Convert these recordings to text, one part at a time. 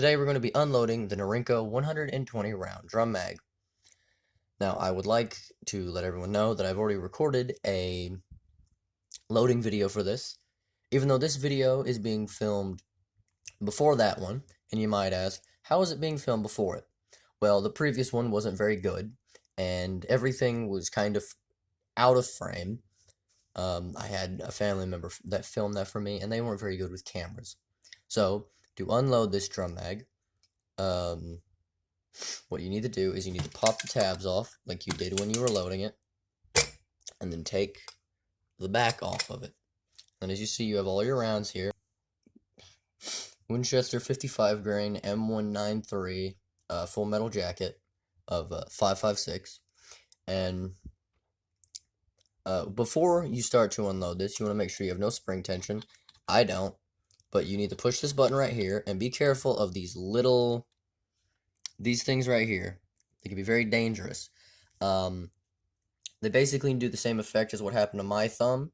Today we're going to be unloading the Norinco 120 round drum mag. Now I would like to let everyone know that I've already recorded a loading video for this, even though this video is being filmed before that one, and you might ask, how is it being filmed before it? Well, the previous one wasn't very good, and everything was kind of out of frame. I had a family member that filmed that for me, and they weren't very good with cameras. So, to unload this drum mag, what you need to do is you need to pop the tabs off, like you did when you were loading it, and then take the back off of it. And as you see, you have all your rounds here. Winchester 55 grain M193 full metal jacket of 5.56, and before you start to unload this, you want to make sure you have no spring tension. I don't, but you need to push this button right here, and be careful of these things right here. They can be very dangerous. They basically do the same effect as what happened to my thumb,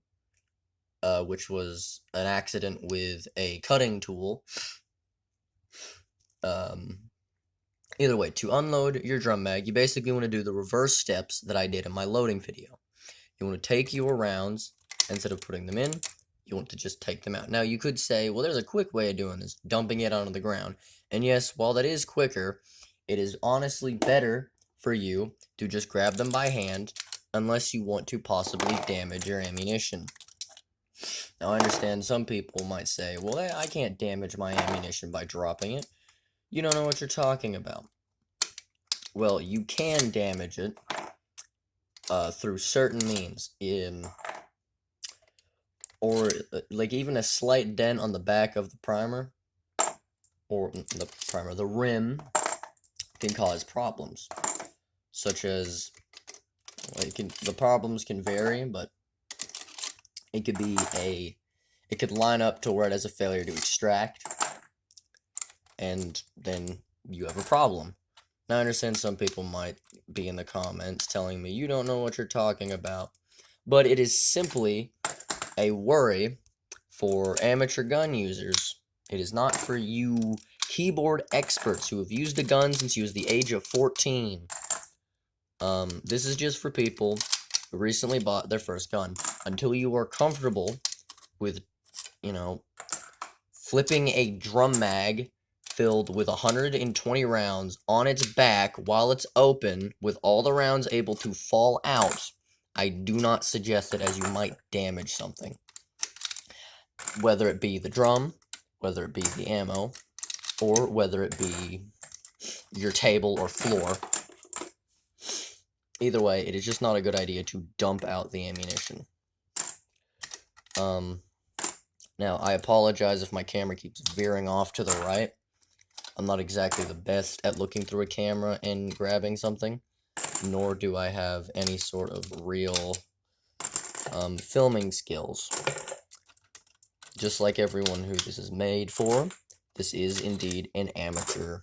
which was an accident with a cutting tool. Either way, to unload your drum mag, you basically want to do the reverse steps that I did in my loading video. You want to take your rounds, instead of putting them in, you want to just take them out. Now, you could say, well, there's a quick way of doing this, dumping it onto the ground. And yes, while that is quicker, it is honestly better for you to just grab them by hand, unless you want to possibly damage your ammunition. Now, I understand some people might say, well, I can't damage my ammunition by dropping it. You don't know what you're talking about. Well, you can damage it through certain means, or like even a slight dent on the back of the primer, or the rim, can cause problems, such as, the problems can vary, but it could line up to where it has a failure to extract, and then you have a problem. Now, I understand some people might be in the comments telling me, you don't know what you're talking about, but it is simply a worry for amateur gun users. It is not for you keyboard experts who have used a gun since you was the age of 14. This is just for people who recently bought their first gun. Until you are comfortable with, flipping a drum mag filled with 120 rounds on its back while it's open, with all the rounds able to fall out, I do not suggest it, as you might damage something. Whether it be the drum, whether it be the ammo, or whether it be your table or floor. Either way, it is just not a good idea to dump out the ammunition. Now, I apologize if my camera keeps veering off to the right. I'm not exactly the best at looking through a camera and grabbing something, nor do I have any sort of real filming skills. Just like everyone who this is made for, this is indeed an amateur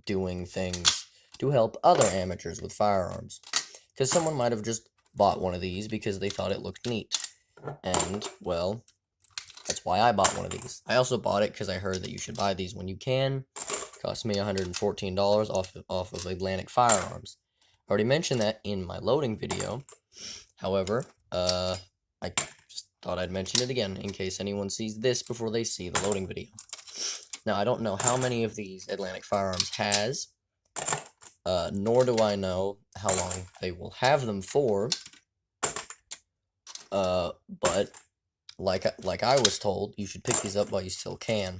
doing things to help other amateurs with firearms. Because someone might have just bought one of these because they thought it looked neat. And, well, that's why I bought one of these. I also bought it because I heard that you should buy these when you can. It cost me $114 off of Atlantic Firearms. I already mentioned that in my loading video. However, I just thought I'd mention it again in case anyone sees this before they see the loading video. Now, I don't know how many of these Atlantic Firearms has, nor do I know how long they will have them for, but like I was told, you should pick these up while you still can.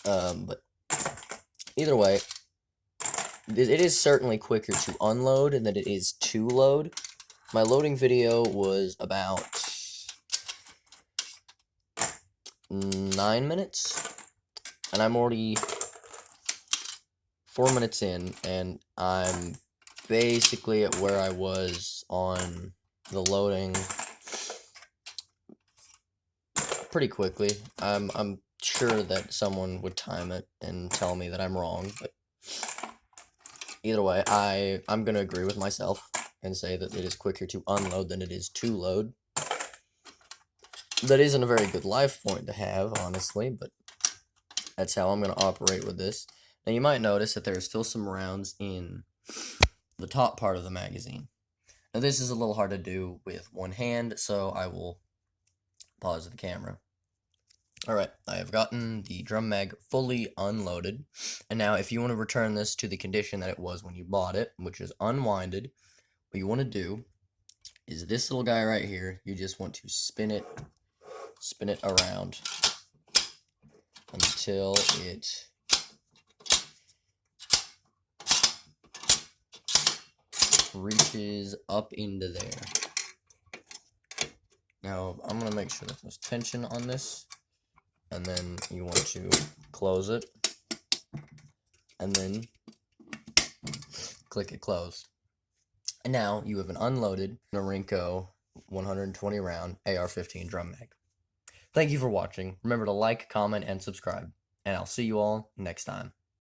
But either way, it is certainly quicker to unload than it is to load. My loading video was about 9 minutes, and I'm already 4 minutes in, and I'm basically at where I was on the loading pretty quickly. I'm sure that someone would time it and tell me that I'm wrong, but either way, I'm gonna agree with myself. and say that it is quicker to unload than it is to load. That isn't a very good life point to have, honestly, but that's how I'm going to operate with this. Now, you might notice that there are still some rounds in the top part of the magazine. Now, this is a little hard to do with one hand, so I will pause the camera. Alright, I have gotten the drum mag fully unloaded, and now if you want to return this to the condition that it was when you bought it, which is unwinded, what you want to do is this little guy right here, you just want to spin it around until it reaches up into there. Now, I'm going to make sure that there's tension on this, and then you want to close it, and then click it closed. And now you have an unloaded Norinco 120 round AR-15 drum mag. Thank you for watching. Remember to like, comment, and subscribe, and I'll see you all next time.